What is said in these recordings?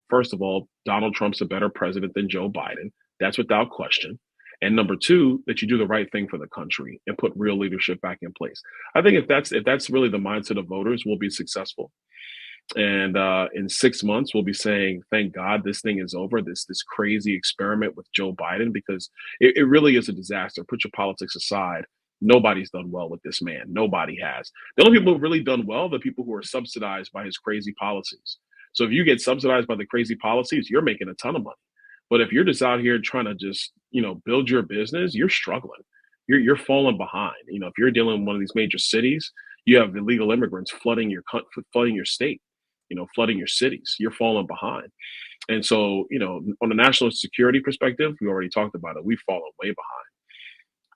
first of all, Donald Trump's a better president than Joe Biden. That's without question. And number two, that you do the right thing for the country and put real leadership back in place. I think if that's really the mindset of voters, we'll be successful. And in 6 months, we'll be saying, "Thank God this thing is over. This crazy experiment with Joe Biden, because it really is a disaster. Put your politics aside. Nobody's done well with this man. Nobody has. The only people who've really done well are the people who are subsidized by his crazy policies. So if you get subsidized by the crazy policies, you're making a ton of money. But if you're just out here trying to just build your business, you're struggling. You're falling behind. If you're dealing with one of these major cities, you have illegal immigrants flooding your state, flooding your cities. You're falling behind. And so, on a national security perspective, we already talked about it. We've fallen way behind.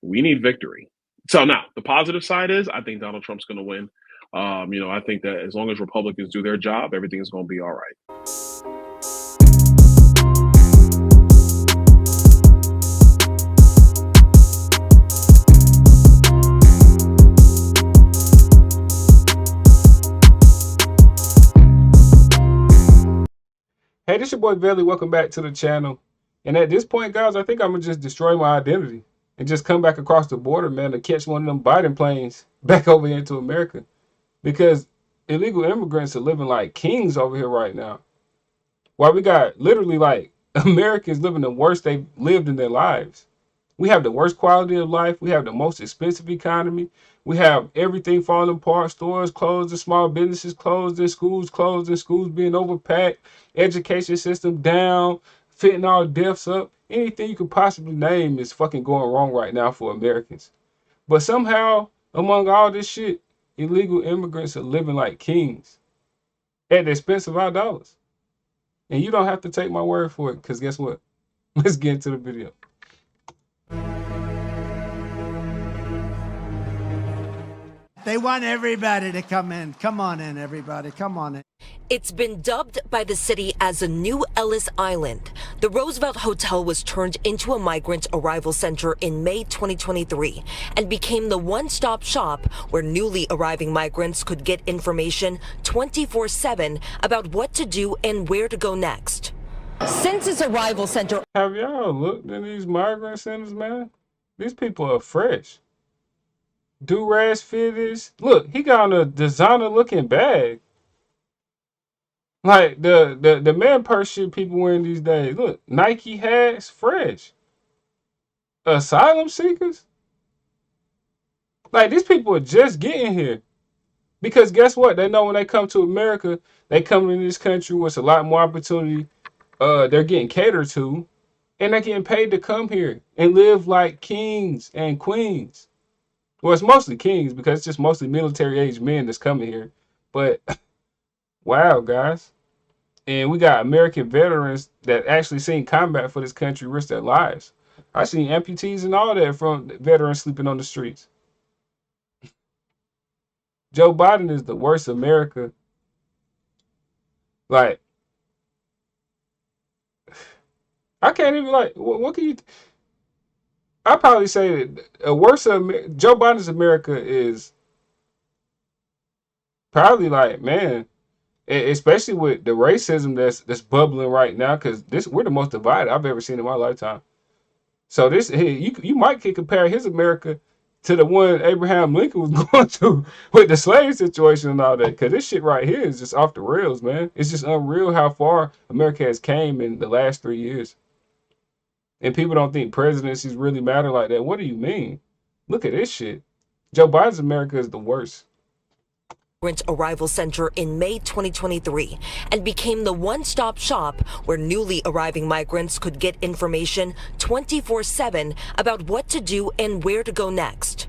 We need victory. So now the positive side is I think Donald Trump's going to win. I think that as long as Republicans do their job, everything is going to be all right. Hey, this your boy Veli. Welcome back to the channel. And at this point, guys, I think I'm gonna just destroy my identity and just come back across the border, man, to catch one of them Biden planes back over here into America. Because illegal immigrants are living like kings over here right now. While we got literally like Americans living the worst they've lived in their lives. We have the worst quality of life. We have the most expensive economy. We have everything falling apart, stores closed and small businesses closed and schools being overpacked, education system down, fentanyl deaths up. Anything you could possibly name is fucking going wrong right now for Americans. But somehow, among all this shit, illegal immigrants are living like kings at the expense of our dollars. And you don't have to take my word for it, because guess what? Let's get into the video. They want everybody to come in. Come on in, everybody. Come on in. It's been dubbed by the city as a new Ellis Island. The Roosevelt Hotel was turned into a migrant arrival center in May 2023 and became the one-stop shop where newly arriving migrants could get information 24/7 about what to do and where to go next. Since its arrival center... Have y'all looked at these migrant centers, man? These people are fresh. Do-rag fitters. Look, he got on a designer-looking bag. Like the man purse shit people wearing these days. Look, Nike hats, fresh. Asylum seekers. Like, these people are just getting here. Because guess what? They know when they come to America, they come into this country with a lot more opportunity. They're getting catered to. And they're getting paid to come here and live like kings and queens. Well, it's mostly kings because it's just mostly military-age men that's coming here. But, wow, guys. And we got American veterans that actually seen combat for this country risk their lives. I seen amputees and all that from veterans sleeping on the streets. Joe Biden is the worst America. Like, I can't even, like, what can you... I'd probably say that a worse Joe Biden's America is probably like, man, especially with the racism that's bubbling right now, because we're the most divided I've ever seen in my lifetime. So you might could compare his America to the one Abraham Lincoln was going to with the slave situation and all that, because this shit right here is just off the rails, man. It's just unreal how far America has came in the last 3 years. And people don't think presidencies really matter like that. What do you mean? Look at this shit. Joe Biden's America is the worst. Arrival center in May 2023 and became the one-stop shop where newly arriving migrants could get information 24/7 about what to do and where to go next.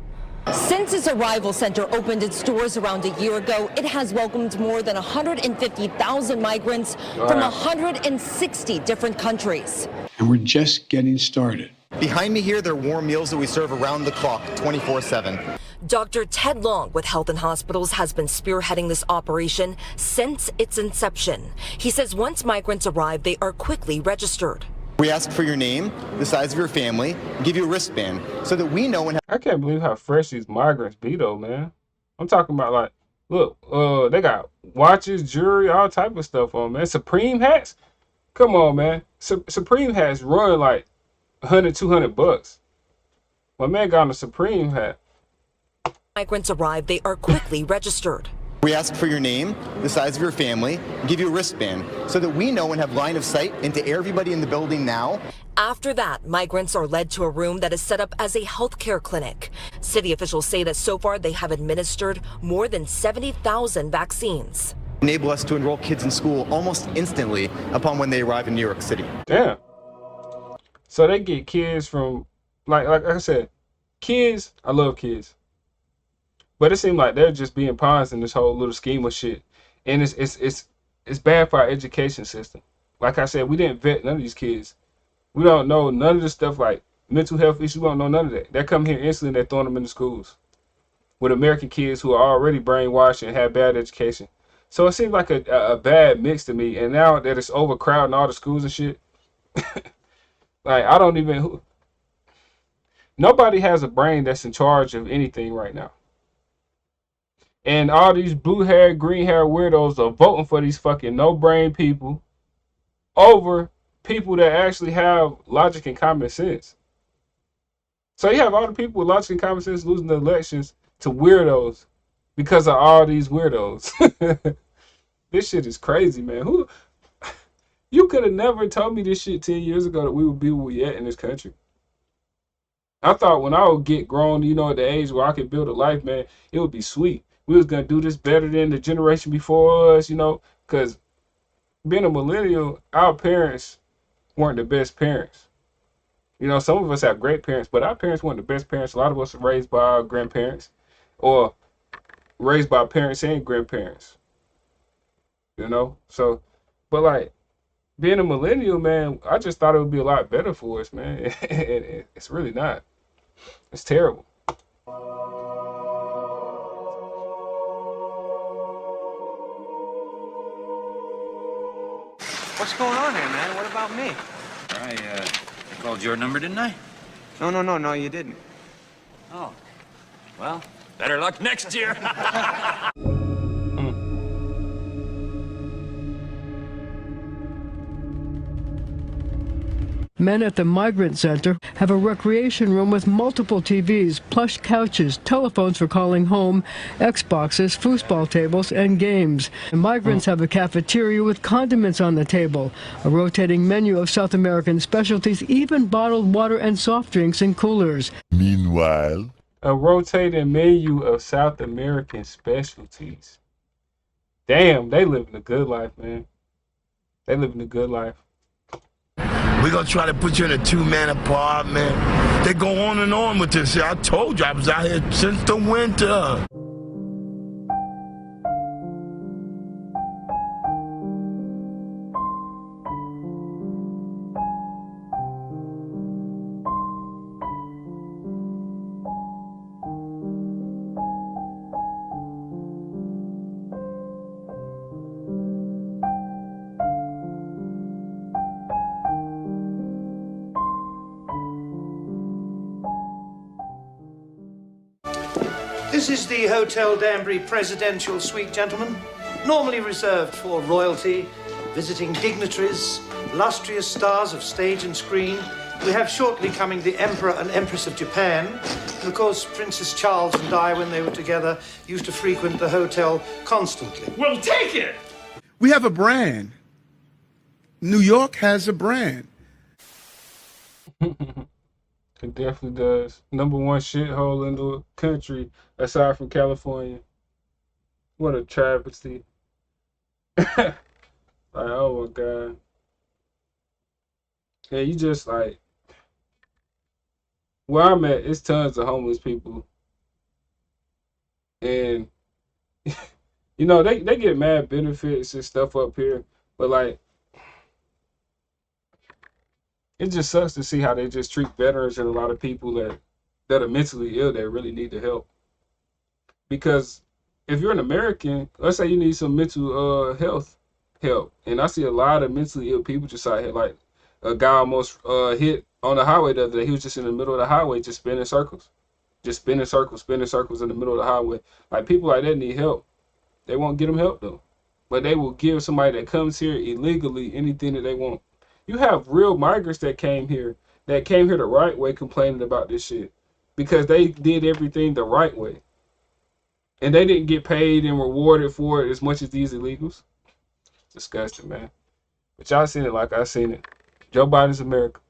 Since its arrival center opened its doors around a year ago, it has welcomed more than 150,000 migrants from 160 different countries. And we're just getting started. Behind me here, there are warm meals that we serve around the clock, 24/7. Dr. Ted Long with Health and Hospitals has been spearheading this operation since its inception. He says once migrants arrive, they are quickly registered. We ask for your name, the size of your family, and give you a wristband so that we know when... I can't believe how fresh these migrants be though, man. I'm talking about, like, look, they got watches, jewelry, all type of stuff on, man. Supreme hats. Come on, man. Supreme hats run like 100, $200. My man got on a Supreme hat. Migrants arrive, they are quickly registered. We ask for your name, the size of your family, and give you a wristband so that we know and have line of sight into everybody in the building now. After that, migrants are led to a room that is set up as a healthcare clinic. City officials say that so far they have administered more than 70,000 vaccines. Enable us to enroll kids in school almost instantly upon when they arrive in New York City. Damn. So they get kids from, like I said, kids, I love kids. But it seems like they're just being pawns in this whole little scheme of shit. And it's bad for our education system. Like I said, we didn't vet none of these kids. We don't know none of this stuff like mental health issues. We don't know none of that. They come here instantly and they're throwing them into schools with American kids who are already brainwashed and have bad education. So it seems like a bad mix to me. And now that it's overcrowding all the schools and shit, like I don't even, nobody has a brain that's in charge of anything right now. And all these blue hair, green hair weirdos are voting for these fucking no brain people over people that actually have logic and common sense. So you have all the people with logic and common sense losing the elections to weirdos because of all these weirdos. This shit is crazy, man. You could have never told me this shit 10 years ago that we would be where we at in this country. I thought when I would get grown, at the age where I could build a life, man, it would be sweet. We was going to do this better than the generation before us, because being a millennial, our parents weren't the best parents. Some of us have great parents, but our parents weren't the best parents. A lot of us were raised by our grandparents or raised by parents and grandparents, So, but like being a millennial, man, I just thought it would be a lot better for us, man. And it's really not. It's terrible. What's going on here, man? What about me? I called your number, didn't I? No, you didn't. Oh. Well, better luck next year. Men at the migrant center have a recreation room with multiple TVs, plush couches, telephones for calling home, Xboxes, foosball tables, and games. The migrants have a cafeteria with condiments on the table, a rotating menu of South American specialties, even bottled water and soft drinks in coolers. Meanwhile, a rotating menu of South American specialties. Damn, they living a good life, man. They living a good life. we're gonna try to put you in a two-man apartment. They go on and on with this. I told you I was out here since the winter. This is the Hotel Danbury Presidential Suite, gentlemen. Normally reserved for royalty, visiting dignitaries, illustrious stars of stage and screen. We have shortly coming the Emperor and Empress of Japan. And of course, Princess Charles and I, when they were together, used to frequent the hotel constantly. Well, take it! We have a brand. New York has a brand. It definitely does. Number one shithole in the country, aside from California. What a travesty. Like, oh my God. And you just like, where I'm at, it's tons of homeless people. And, you know, they get mad benefits and stuff up here. But like, it just sucks to see how they just treat veterans and a lot of people that are mentally ill that really need the help. Because if you're an American, let's say you need some mental health help, and I see a lot of mentally ill people just out here, like a guy almost hit on the highway the other day. He was just in the middle of the highway, just spinning circles in the middle of the highway. Like people like that need help. They won't get them help though. but they will give somebody that comes here illegally anything that they want. You have real migrants that came here the right way complaining about this shit because they did everything the right way. And they didn't get paid and rewarded for it as much as these illegals. Disgusting, man. But y'all seen it like I seen it. Joe Biden's America.